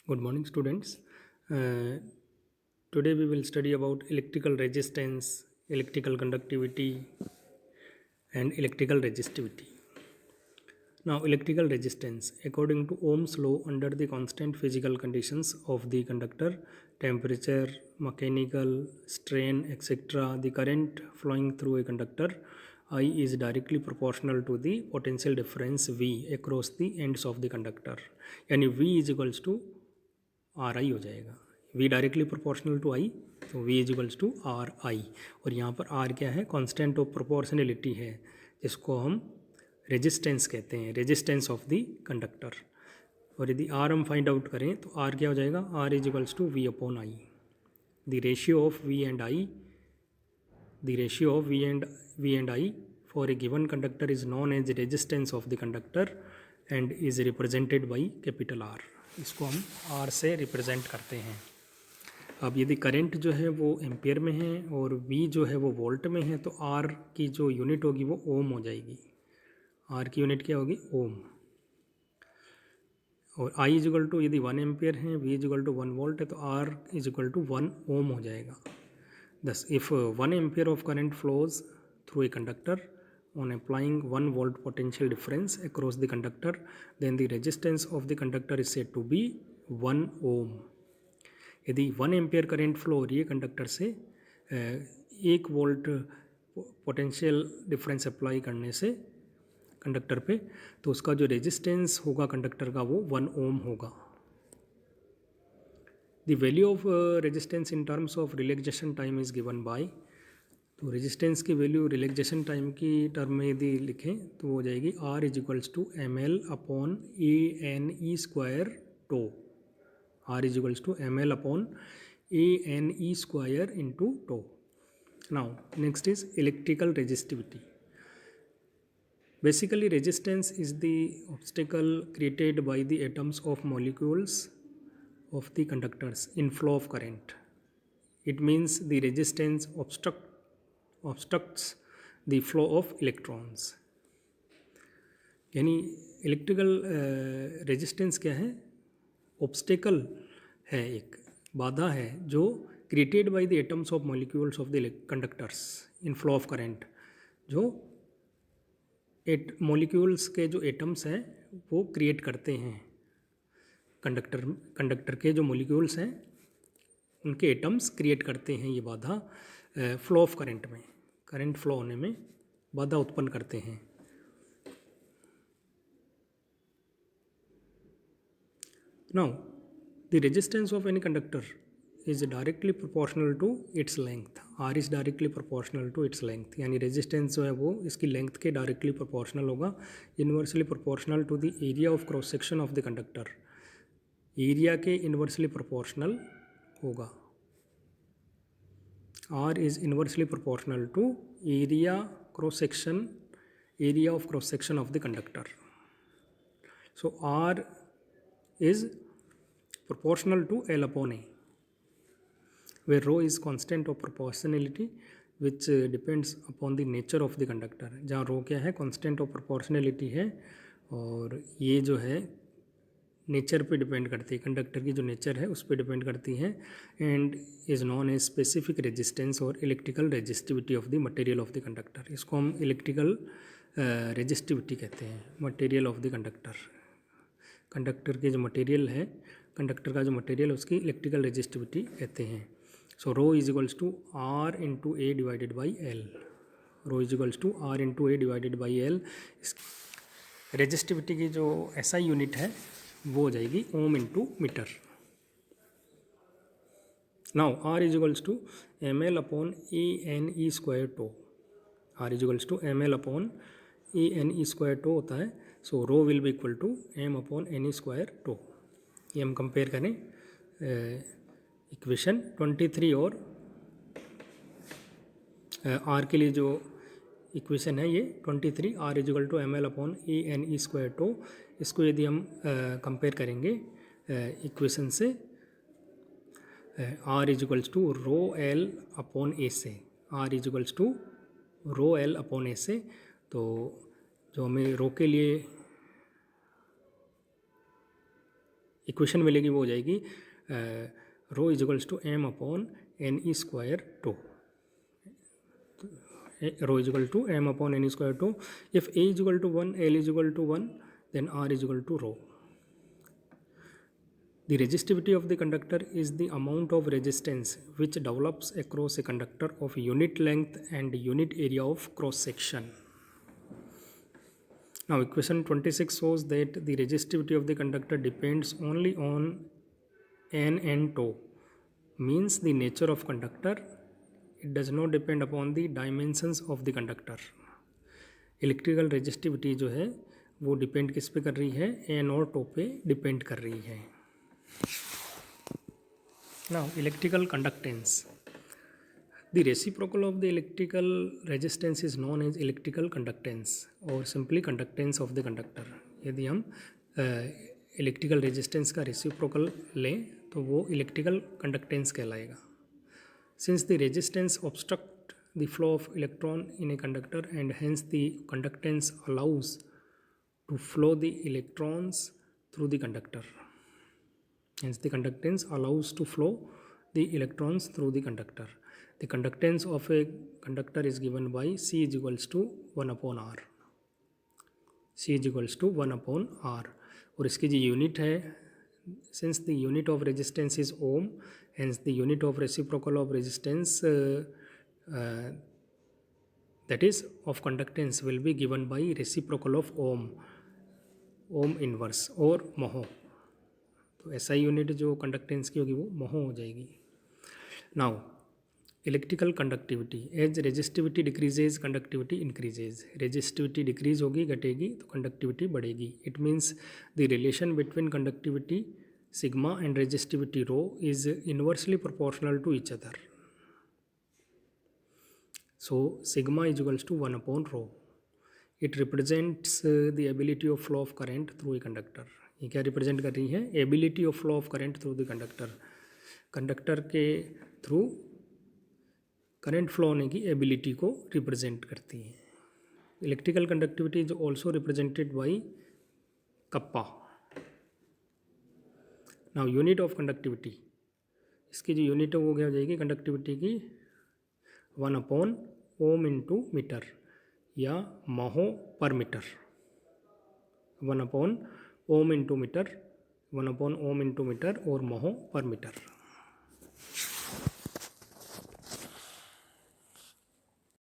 Good morning, students. Today we will study about electrical resistance, electrical conductivity, and electrical resistivity. Now, electrical resistance. According to Ohm's law, under the constant physical conditions of the conductor, temperature, mechanical, strain, etc., the current flowing through a conductor I is directly proportional to the potential difference V across the ends of the conductor. यानी V is equals to R I हो जाएगा. V directly proportional to I, तो V is equals to R I. और यहाँ पर R क्या है? Constant of proportionality है, जिसको हम रेजिस्टेंस कहते हैं, रेजिस्टेंस ऑफ द कंडक्टर. और यदि R हम फाइंड आउट करें तो R क्या हो जाएगा? R is equals to V upon I. The ratio of V and I, the ratio of V and I for a given conductor is known as the resistance of the conductor and is represented by capital R. इसको हम R से represent करते हैं. अब यदि current जो है वो एम्पियर में है और V जो है वो वोल्ट में है, तो R की जो यूनिट होगी वो ओम हो जाएगी. R की यूनिट क्या होगी? ओम. और I इज इक्वल टू, यदि 1 एम्पियर है, V is equal to 1 volt है, तो R is equal to 1 ohm हो जाएगा. Thus, if 1 ampere of current flows through a conductor on applying 1 volt potential difference across the conductor, then the resistance of the conductor is said to be 1 ohm. यदि 1 ampere current flow हो रही है conductor से 1 volt potential difference apply करने से conductor पे, तो उसका जो रेजिस्टेंस होगा कंडक्टर का वो 1 ओम होगा. The value of resistance in terms of relaxation time is given by, तो रेजिस्टेंस की वैल्यू रिलैक्सेशन टाइम की टर्म में यदि लिखें तो वो हो जाएगी R is equals to M L upon A N E square tau. R is equals to M L upon A N E square into tau. Now next is electrical resistivity. Basically, resistance is the obstacle created by the atoms of molecules of the conductors in flow of current. It means the resistance obstructs the flow of electrons. यानी electrical resistance क्या है? Obstacle है, एक बाधा है जो created by the atoms of molecules of the conductors in flow of current. जो molecules के जो एटम्स हैं वो क्रिएट करते हैं, कंडक्टर के जो मॉलिक्यूल्स हैं उनके एटम्स क्रिएट करते हैं ये बाधा फ्लो ऑफ करंट में, करंट फ्लो होने में बाधा उत्पन्न करते हैं. Now the resistance of any conductor is directly proportional to its length. R is directly proportional to its length, यानी रेजिस्टेंस जो है वो इसकी लेंथ के डायरेक्टली प्रोपोर्शनल होगा. Inversely proportional to the area of cross section of the conductor, area के inversely proportional होगा. R is inversely proportional to area cross section, area of cross section of the conductor. So R is proportional to L upon A, where rho is constant of proportionality which depends upon the nature of the conductor. जहाँ rho क्या है? constant of proportionality है, और ये जो है nature पे depend करती है, कंडक्टर की जो नेचर है उस पर डिपेंड करती है. And is known as specific resistance और electrical resistivity of the material of the conductor. इसको हम इलेक्ट्रिकल रेजिस्टिविटी कहते हैं, material of the conductor. Conductor के जो मटेरियल है, कंडक्टर का जो मटेरियल है उसकी इलेक्ट्रिकल रेजिस्टिविटी कहते हैं. So rho is equals to R into A divided by L. Rho is equals to R into A divided by L. Resistivity की जो SI यूनिट है वो हो जाएगी ohm into metre. Now R is equals to M L upon A N E square tau. R is equals to M L upon A N E square tau होता है. So rho will be equal to M upon N E square tau. ये हम compare करें equation 23 और R के लिए जो equation है ये 23, R is equal to M L upon A N E square tau. इसको यदि हम कंपेयर करेंगे इक्वेशन से R is equals to rho L upon A से, R is equals to rho L upon A से, तो जो हमें रो के लिए इक्वेशन मिलेगी वो हो जाएगी rho is equals to M upon N E square tau. Rho is equal to m upon n square 2. If a is equal to 1, L is equal to 1, then R is equal to rho. The resistivity of the conductor is the amount of resistance which develops across a conductor of unit length and unit area of cross section. Now equation 26 shows that the resistivity of the conductor depends only on n and tau, means the nature of conductor. It does not depend upon the dimensions of the conductor. Electrical resistivity जो है वो depend किस पे कर रही है, N और to पे डिपेंड कर रही है. Now electrical conductance. The reciprocal of the electrical resistance is known as electrical conductance और simply conductance of the conductor. यदि हम इलेक्ट्रिकल रेजिस्टेंस का रेसिप्रोकल लें तो वो इलेक्ट्रिकल कंडक्टेंस कहलाएगा. Since the resistance obstructs the flow of electron in a conductor and hence the conductance allows to flow the electrons through the conductor. Hence the conductance allows to flow the electrons through the conductor. The conductance of a conductor is given by C is equals to 1 upon R. C is equals to 1 upon R. और इसकी जो unit है, since the unit of resistance is ohm, hence the unit of reciprocal of resistance that is of conductance will be given by reciprocal of ohm inverse or मोहो. तो ऐसा unit जो conductance की होगी वो मोहो हो जाएगी. Now electrical conductivity. As resistivity decreases conductivity increases. Resistivity decrease होगी, घटेगी, तो कंडक्टिविटी बढ़ेगी. It means the relation between conductivity sigma and resistivity rho is inversely proportional to each other. So sigma is equals to 1 upon rho. It represents the ability of flow of current through a conductor. ये क्या represent कर रही है? Ability of flow of current through the conductor. Conductor के through current flow होने की ability को represent करती है. Electrical conductivity is also represented by kappa. Now unit of conductivity. इसकी जो यूनिट है वो क्या हो जाएगी कंडक्टिविटी की? 1 अपॉन ओम इंटू मीटर या mho per metre. 1 upon ohm into metre, 1 upon ohm into metre और मोहो पर मीटर.